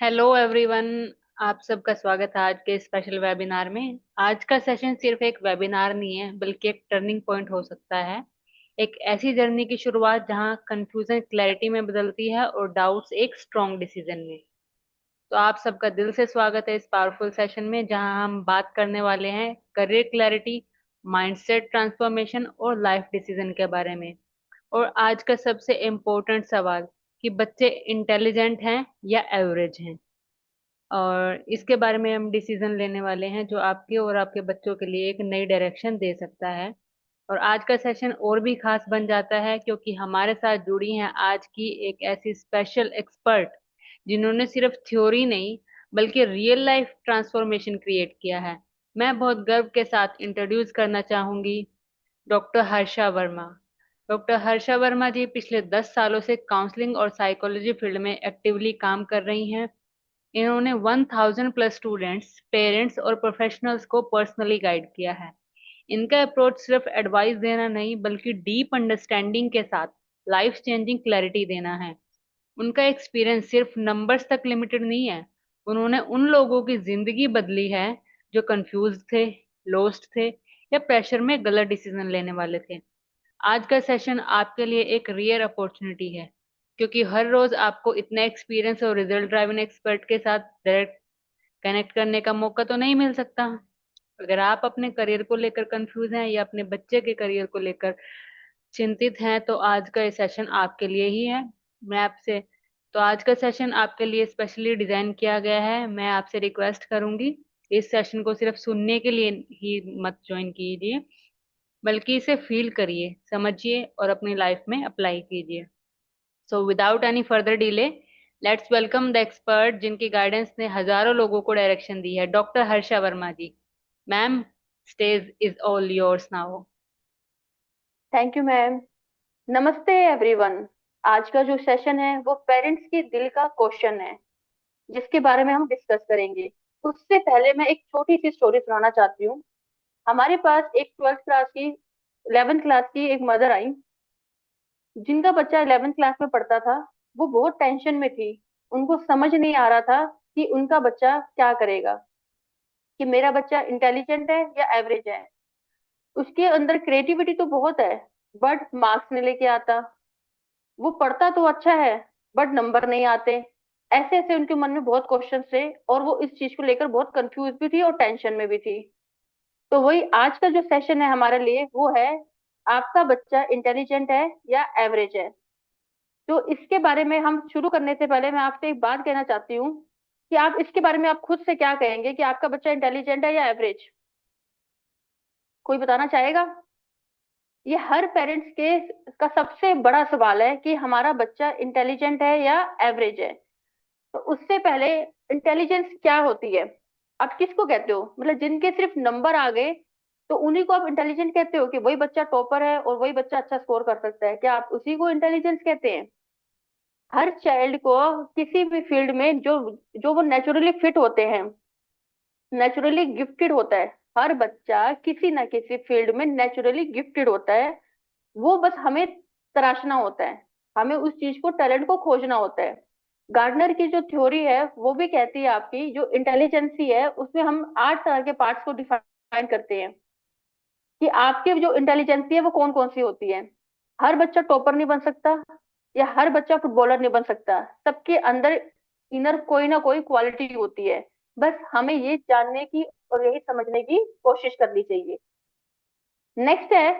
Hello everyone. आप सबका स्वागत है आज के स्पेशल वेबिनार में। आज का सेशन सिर्फ एक वेबिनार नहीं है बल्कि एक टर्निंग पॉइंट हो सकता है। एक ऐसी जर्नी की शुरुआत जहां कंफ्यूजन क्लैरिटी में बदलती है और डाउट्स एक स्ट्रॉन्ग डिसीजन में। तो आप सबका दिल से स्वागत है इस पावरफुल सेशन में जहां हम बात करने वाले हैं करियर क्लैरिटी, माइंडसेट ट्रांसफॉर्मेशन और लाइफ डिसीजन के बारे में। और आज का सबसे इम्पोर्टेंट सवाल कि बच्चे इंटेलिजेंट हैं या एवरेज हैं, और इसके बारे में हम डिसीजन लेने वाले हैं जो आपके और आपके बच्चों के लिए एक नई डायरेक्शन दे सकता है। और आज का सेशन और भी खास बन जाता है क्योंकि हमारे साथ जुड़ी हैं आज की एक ऐसी स्पेशल एक्सपर्ट जिन्होंने सिर्फ थ्योरी नहीं बल्कि रियल लाइफ ट्रांसफॉर्मेशन क्रिएट किया है। मैं बहुत गर्व के साथ इंट्रोड्यूस करना चाहूंगी डॉक्टर हर्षा वर्मा। डॉक्टर हर्षा वर्मा जी पिछले 10 सालों से काउंसलिंग और साइकोलॉजी फील्ड में एक्टिवली काम कर रही हैं। इन्होंने 1000+ स्टूडेंट्स, पेरेंट्स और प्रोफेशनल्स को पर्सनली गाइड किया है। इनका अप्रोच सिर्फ एडवाइस देना नहीं बल्कि डीप अंडरस्टैंडिंग के साथ लाइफ चेंजिंग क्लैरिटी देना है। उनका एक्सपीरियंस सिर्फ नंबर्स तक लिमिटेड नहीं है। उन्होंने उन लोगों की जिंदगी बदली है जो कंफ्यूज थे, लॉस्ट थे या प्रेशर में गलत डिसीजन लेने वाले थे। आज का सेशन आपके लिए एक रियर अपॉर्चुनिटी है क्योंकि हर रोज आपको इतना एक्सपीरियंस और रिजल्ट ड्राइवन एक्सपर्ट के साथ डायरेक्ट कनेक्ट करने का मौका तो नहीं मिल सकता। अगर आप अपने करियर को लेकर कंफ्यूज हैं या अपने बच्चे के करियर को लेकर चिंतित हैं तो आज का ये सेशन आपके लिए ही है। मैं आपसे तो आज का सेशन आपके लिए स्पेशली डिजाइन किया गया है। मैं आपसे रिक्वेस्ट करूंगी इस सेशन को सिर्फ सुनने के लिए ही मत ज्वाइन कीजिए बल्कि इसे फील करिए, समझिए और अपनी लाइफ में अप्लाई कीजिए। So without any further delay, let's welcome the expert जिनकी गाइडेंस ने हजारों लोगों को डायरेक्शन दी है, doctor Harsha Verma ji. Ma'am, stage is all yours now. Thank you ma'am. नमस्ते एवरीवन। आज का जो सेशन है वो पेरेंट्स के दिल का क्वेश्चन है जिसके बारे में हम डिस्कस करेंगे। उससे पहले मैं एक छोटी सी स्टोरी सुनाना चाहती हूँ। हमारे पास एक 11th क्लास की एक मदर आई जिनका बच्चा 11th क्लास में पढ़ता था। वो बहुत टेंशन में थी। उनको समझ नहीं आ रहा था कि उनका बच्चा क्या करेगा, कि मेरा बच्चा इंटेलिजेंट है या एवरेज है। उसके अंदर क्रिएटिविटी तो बहुत है बट मार्क्स नहीं लेके आता। वो पढ़ता तो अच्छा है बट नंबर नहीं आते। ऐसे ऐसे उनके मन में बहुत क्वेश्चन थे और वो इस चीज को लेकर बहुत कंफ्यूज भी थी और टेंशन में भी थी। तो वही आज का जो सेशन है हमारे लिए वो है, आपका बच्चा इंटेलिजेंट है या एवरेज है। तो इसके बारे में हम शुरू करने से पहले मैं आपसे एक बात कहना चाहती हूँ कि आप इसके बारे में आप खुद से क्या कहेंगे कि आपका बच्चा इंटेलिजेंट है या एवरेज। कोई बताना चाहेगा? ये हर पेरेंट्स के का सबसे बड़ा सवाल है कि हमारा बच्चा इंटेलिजेंट है या एवरेज है। तो उससे पहले, इंटेलिजेंस क्या होती है? आप किसको कहते हो? मतलब जिनके सिर्फ नंबर आ गए तो उन्हीं को आप इंटेलिजेंट कहते हो कि वही बच्चा टॉपर है और वही बच्चा अच्छा स्कोर कर सकता है? क्या आप उसी को इंटेलिजेंस कहते हैं? हर चाइल्ड को किसी भी फील्ड में जो जो वो नेचुरली फिट होते हैं, नेचुरली गिफ्टेड होता है। हर बच्चा किसी ना किसी फील्ड में नेचुरली गिफ्टेड होता है। वो बस हमें तराशना होता है, हमें उस चीज को, टैलेंट को खोजना होता है। गार्डनर की जो थ्योरी है वो भी कहती है आपकी जो इंटेलिजेंसी है उसमें हम 8 तरह के पार्ट्स को डिफाइन करते हैं कि आपके जो इंटेलिजेंसी है वो कौन कौन सी होती है। हर बच्चा टॉपर नहीं बन सकता या हर बच्चा फुटबॉलर नहीं बन सकता। सबके अंदर इनर कोई ना कोई क्वालिटी होती है। बस हमें ये जानने की और यही समझने की कोशिश करनी चाहिए। नेक्स्ट है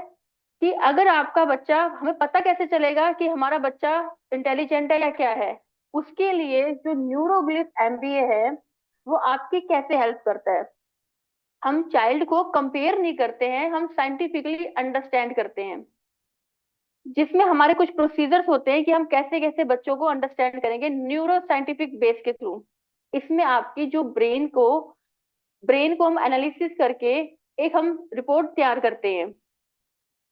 कि अगर आपका बच्चा, हमें पता कैसे चलेगा कि हमारा बच्चा इंटेलिजेंट है या क्या है? उसके लिए जो न्यूरोग्लिफ एमबीए है वो आपकी कैसे हेल्प करता है। हम चाइल्ड को कंपेयर नहीं करते हैं, हम साइंटिफिकली अंडरस्टैंड करते हैं, जिसमें हमारे कुछ प्रोसीजर्स होते हैं कि हम कैसे कैसे बच्चों को अंडरस्टैंड करेंगे न्यूरो साइंटिफिक बेस के थ्रू। इसमें आपकी जो ब्रेन को हम एनालिसिस करके एक हम रिपोर्ट तैयार करते हैं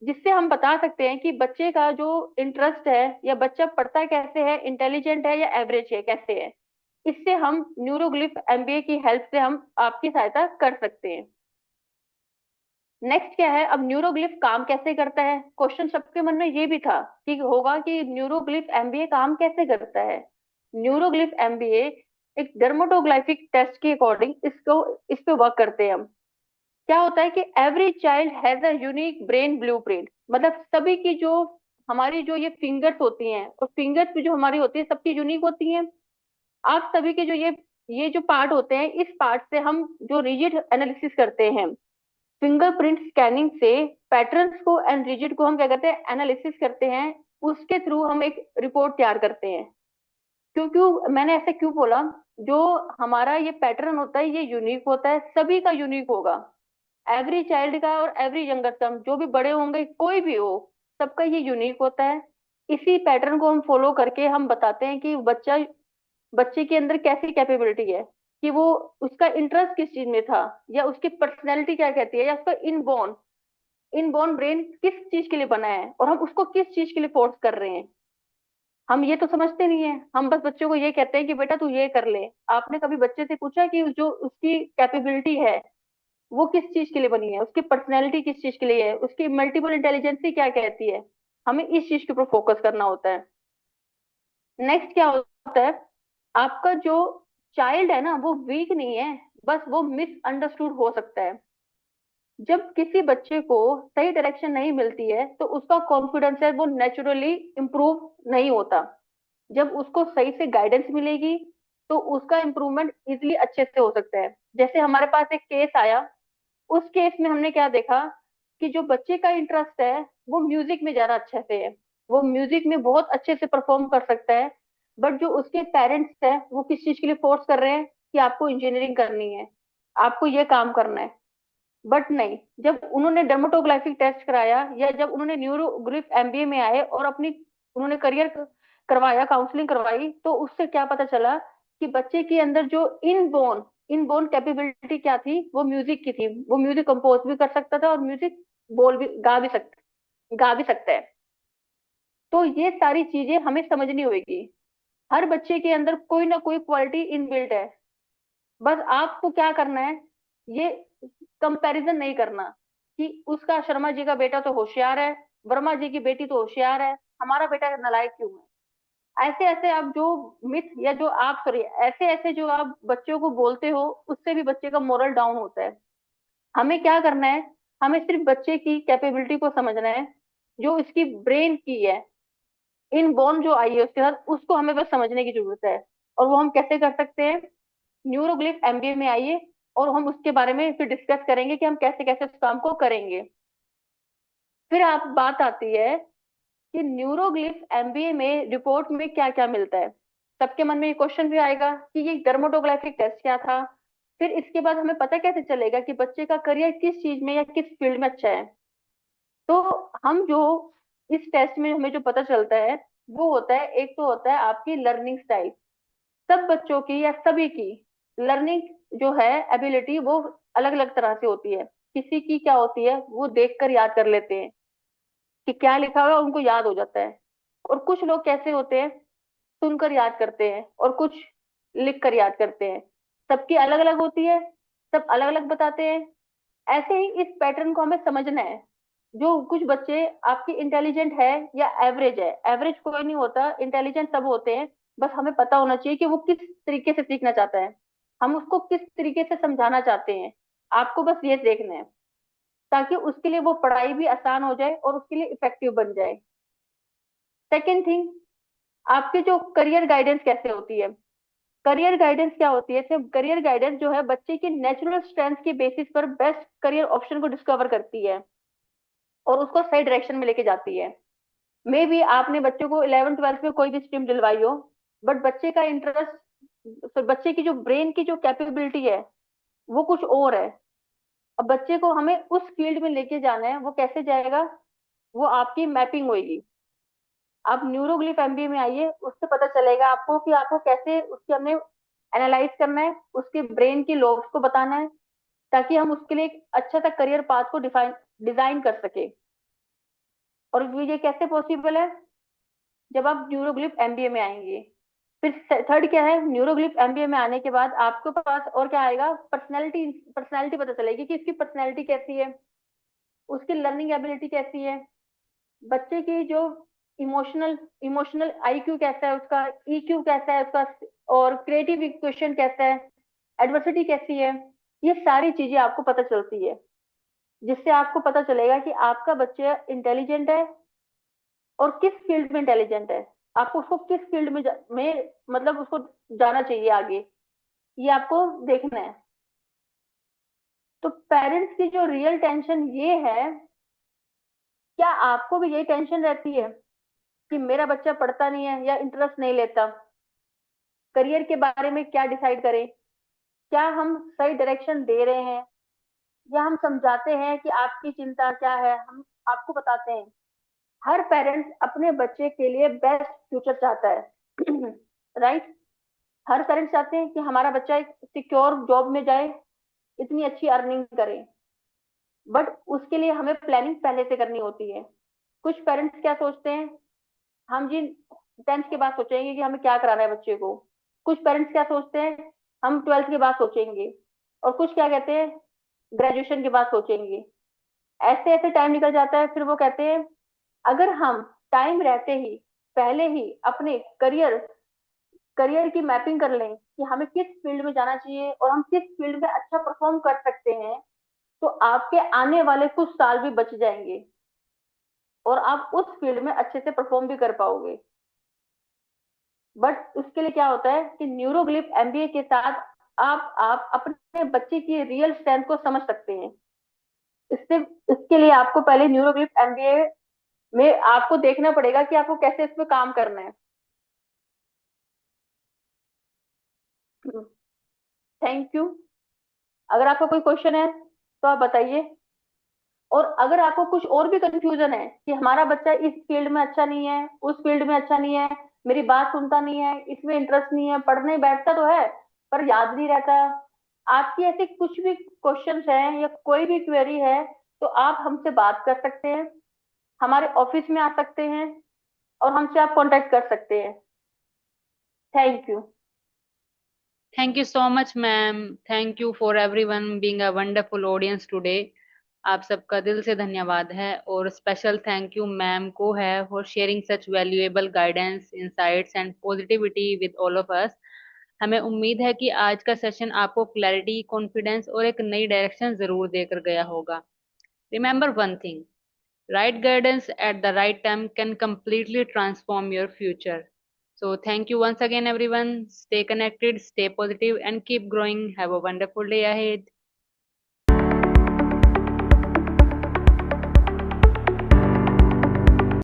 जिससे हम बता सकते हैं कि बच्चे का जो इंटरेस्ट है या बच्चा पढ़ता कैसे है, इंटेलिजेंट है या एवरेज है, कैसे है। इससे हम न्यूरोग्लिफ एमबीए की हेल्प से हम आपकी सहायता कर सकते हैं। नेक्स्ट क्या है, अब न्यूरोग्लिफ काम कैसे करता है? क्वेश्चन सबके मन में ये भी था कि होगा कि न्यूरोग्लिफ एमबीए काम कैसे करता है। न्यूरोग्लिफ एमबीए एक डर्मेटोग्लाइफिक टेस्ट के अकॉर्डिंग इसको इस पे वर्क करते हैं हम। क्या होता है कि every child has a unique brain blueprint, मतलब सभी की जो हमारी जो ये फिंगर्स होती हैं और फिंगर्स भी जो हमारी होती है सबकी यूनिक होती हैं। आप सभी के जो ये जो पार्ट होते हैं, इस पार्ट से हम जो रिजिड एनालिसिस करते हैं, फिंगरप्रिंट स्कैनिंग से पैटर्न्स को एंड रिजिड को हम क्या करते हैं, एनालिसिस करते हैं। उसके थ्रू हम एक रिपोर्ट तैयार करते हैं। क्यों क्यों मैंने ऐसा क्यों बोला? जो हमारा ये पैटर्न होता है ये यूनिक होता है, सभी का यूनिक होगा, एवरी चाइल्ड का और एवरी यंगर सम, जो भी बड़े होंगे कोई भी हो, सबका ये यूनिक होता है। इसी पैटर्न को हम फॉलो करके हम बताते हैं कि बच्चे के अंदर कैसी कैपेबिलिटी है, कि वो उसका इंटरेस्ट किस चीज में था, या उसकी पर्सनैलिटी क्या कहती है, या उसका इनबॉर्न ब्रेन किस चीज के लिए बना है, और हम उसको किस चीज के लिए फोर्स कर रहे हैं। हम ये तो समझते नहीं है, हम बस बच्चों को ये कहते हैं कि बेटा तू ये कर ले। आपने कभी बच्चे से पूछा कि जो उसकी कैपेबिलिटी है वो किस चीज के लिए बनी है, उसकी पर्सनैलिटी किस चीज के लिए है, उसकी मल्टीपल इंटेलिजेंसी क्या कहती है? हमें इस चीज के ऊपर फोकस करना होता है। नेक्स्ट क्या होता है, आपका जो चाइल्ड है ना वो वीक नहीं है, बस वो मिसअंडरस्टूड हो सकता है। जब किसी बच्चे को सही डायरेक्शन नहीं मिलती है तो उसका कॉन्फिडेंस है वो नेचुरली इम्प्रूव नहीं होता। जब उसको सही से गाइडेंस मिलेगी तो उसका इम्प्रूवमेंट इजिली अच्छे से हो सकता है। जैसे हमारे पास एक केस आया, उस केस में हमने क्या देखा कि जो बच्चे का इंटरेस्ट है वो म्यूजिक में ज्यादा अच्छे से है, वो म्यूजिक में बहुत अच्छे से परफॉर्म कर सकता है। बट जो उसके पेरेंट्स है वो किस चीज के लिए फोर्स कर रहे हैं कि आपको इंजीनियरिंग करनी है, आपको ये काम करना है। बट नहीं, जब उन्होंने डर्मेटोग्राफिक टेस्ट कराया या जब उन्होंने न्यूरोग्रिफ एमबीए में आए और अपनी उन्होंने करियर करवाया, काउंसलिंग करवाई, तो उससे क्या पता चला कि बच्चे के अंदर जो इनबोर्न कैपेबिलिटी क्या थी, वो म्यूजिक की थी। वो म्यूजिक कंपोज भी कर सकता था और म्यूजिक बोल भी गा भी सकता है। तो ये सारी चीजें हमें समझनी होगी। हर बच्चे के अंदर कोई ना कोई क्वालिटी इनबिल्ट है। बस आपको क्या करना है, ये कंपैरिजन नहीं करना कि उसका शर्मा जी का बेटा तो होशियार है, वर्मा जी की बेटी तो होशियार है, हमारा बेटा नालायक क्यों है। ऐसे ऐसे आप जो मिथ या जो आप सॉरी ऐसे ऐसे जो आप बच्चों को बोलते हो, उससे भी बच्चे का मोरल डाउन होता है। हमें क्या करना है, हमें सिर्फ बच्चे की कैपेबिलिटी को समझना है, जो इसकी ब्रेन की है, इनबॉर्न जो आई है उसके साथ, उसको हमें बस समझने की जरूरत है। और वो हम कैसे कर सकते हैं? न्यूरोग्लिफ एमबीए में आइए और हम उसके बारे में फिर डिस्कस करेंगे कि हम कैसे कैसे उस काम को करेंगे। फिर आप बात आती है कि न्यूरोग्लिफ एमबीए में रिपोर्ट में क्या क्या मिलता है। सबके मन में ये क्वेश्चन भी आएगा कि ये डर्मेटोग्राफिक टेस्ट क्या था। फिर इसके बाद हमें पता कैसे चलेगा कि बच्चे का करियर किस चीज में या किस फील्ड में अच्छा है। तो हम जो इस टेस्ट में हमें जो पता चलता है वो होता है, एक तो होता है आपकी लर्निंग स्टाइल। सब बच्चों की या सभी की लर्निंग जो है एबिलिटी वो अलग अलग तरह से होती है। किसी की क्या होती है, वो देखकर याद कर लेते हैं कि क्या लिखा हुआ है, उनको याद हो जाता है। और कुछ लोग कैसे होते हैं, सुनकर याद करते हैं और कुछ लिख कर याद करते हैं। सबकी अलग अलग होती है, सब अलग अलग बताते हैं। ऐसे ही इस पैटर्न को हमें समझना है। जो कुछ बच्चे आपके इंटेलिजेंट है या एवरेज है, एवरेज कोई नहीं होता, इंटेलिजेंट सब होते हैं। बस हमें पता होना चाहिए कि वो किस तरीके से सीखना चाहता है, हम उसको किस तरीके से समझाना चाहते हैं। आपको बस ये देखना है ताकि उसके लिए वो पढ़ाई भी आसान हो जाए और उसके लिए इफेक्टिव बन जाए। सेकेंड थिंग, आपके जो करियर गाइडेंस कैसे होती है। करियर गाइडेंस क्या होती है? करियर गाइडेंस जो है बच्चे की नेचुरल स्ट्रेंथ के बेसिस पर बेस्ट करियर ऑप्शन को डिस्कवर करती है और उसको सही डायरेक्शन में लेके जाती है। मे बी आपने बच्चों को 11th 12th में कोई भी स्ट्रीम दिलवाई हो, बट बच्चे का इंटरेस्ट, बच्चे की जो ब्रेन की जो कैपेबिलिटी है वो कुछ और है। अब बच्चे को हमें उस फील्ड में लेके जाना है, वो कैसे जाएगा? वो आपकी मैपिंग होगी। आप न्यूरोग्लिफ एमबीए में आइए, उससे पता चलेगा आपको कि आपको कैसे उसके हमें एनालाइज करना है, उसके ब्रेन की लोब्स को बताना है, ताकि हम उसके लिए एक अच्छा सा करियर पाथ को डिजाइन कर सके। और ये कैसे पॉसिबल है? जब आप न्यूरोग्लिफ एमबीए में आएंगे। फिर थर्ड क्या है, न्यूरोग्लिफ एमबीए में आने के बाद आपके पास और क्या आएगा? पर्सनैलिटी पर्सनैलिटी पता चलेगी कि इसकी पर्सनैलिटी कैसी है, उसकी लर्निंग एबिलिटी कैसी है, बच्चे की जो इमोशनल इमोशनल आईक्यू कैसा है, उसका ईक्यू कैसा है, उसका और क्रिएटिव इक्वेशन कैसा है, एडवर्सिटी कैसी है, ये सारी चीजें आपको पता चलती है, जिससे आपको पता चलेगा कि आपका बच्चा इंटेलिजेंट है और किस फील्ड में इंटेलिजेंट है। आपको उसको किस फील्ड में मतलब उसको जाना चाहिए आगे, ये आपको देखना है। तो पेरेंट्स की जो रियल टेंशन ये है, क्या आपको भी यही टेंशन रहती है कि मेरा बच्चा पढ़ता नहीं है या इंटरेस्ट नहीं लेता, करियर के बारे में क्या डिसाइड करें, क्या हम सही डायरेक्शन दे रहे हैं, या हम समझाते हैं कि आपकी चिंता क्या है, हम आपको बताते हैं। हर पेरेंट्स अपने बच्चे के लिए बेस्ट फ्यूचर चाहता है राइट। हर पेरेंट्स चाहते हैं कि हमारा बच्चा एक सिक्योर जॉब में जाए, इतनी अच्छी अर्निंग करे, बट उसके लिए हमें प्लानिंग पहले से करनी होती है। कुछ पेरेंट्स क्या सोचते हैं, हम जी 10th के बाद सोचेंगे कि हमें क्या कराना है बच्चे को। कुछ पेरेंट्स क्या सोचते हैं, हम 12th के बाद सोचेंगे। और कुछ क्या कहते हैं, ग्रेजुएशन के बाद सोचेंगे। ऐसे ऐसे टाइम निकल जाता है, फिर वो कहते हैं अगर हम टाइम रहते ही पहले ही अपने करियर करियर की मैपिंग कर लें कि हमें किस फील्ड में जाना चाहिए और हम किस फील्ड में अच्छा परफॉर्म कर सकते हैं, तो आपके आने वाले कुछ साल भी बच जाएंगे और आप उस फील्ड में अच्छे से परफॉर्म भी कर पाओगे। बट उसके लिए क्या होता है कि न्यूरोग्लिफ एमबीए के साथ आप अपने बच्चे की रियल स्ट्रेंथ को समझ सकते हैं। इससे इसके लिए आपको पहले न्यूरोग्लिफ एमबीए में आपको देखना पड़ेगा कि आपको कैसे इसमें काम करना है। Thank you. अगर आपका कोई क्वेश्चन है तो आप बताइए। और अगर आपको कुछ और भी कंफ्यूजन है कि हमारा बच्चा इस फील्ड में अच्छा नहीं है, उस फील्ड में अच्छा नहीं है, मेरी बात सुनता नहीं है, इसमें इंटरेस्ट नहीं है, पढ़ने बैठता तो है पर याद नहीं रहता, आपकी ऐसे कुछ भी क्वेश्चंस हैं या कोई भी क्वेरी है, तो आप हमसे बात कर सकते हैं, हमारे ऑफिस में आ सकते हैं और हमसे आप कांटेक्ट कर सकते हैं। Thank you. Thank you so much ma'am. Thank you for everyone being a wonderful audience today. आप सबका दिल से धन्यवाद है, और स्पेशल थैंक यू मैम को है for sharing such valuable guidance, insights and positivity with all of us. हमें उम्मीद है कि आज का सेशन आपको क्लैरिटी, कॉन्फिडेंस और एक नई डायरेक्शन जरूर देकर गया होगा। Remember one thing, right guidance at the right time can completely transform your future. So, thank you once again, everyone. Stay connected, stay positive, and keep growing. Have a wonderful day ahead.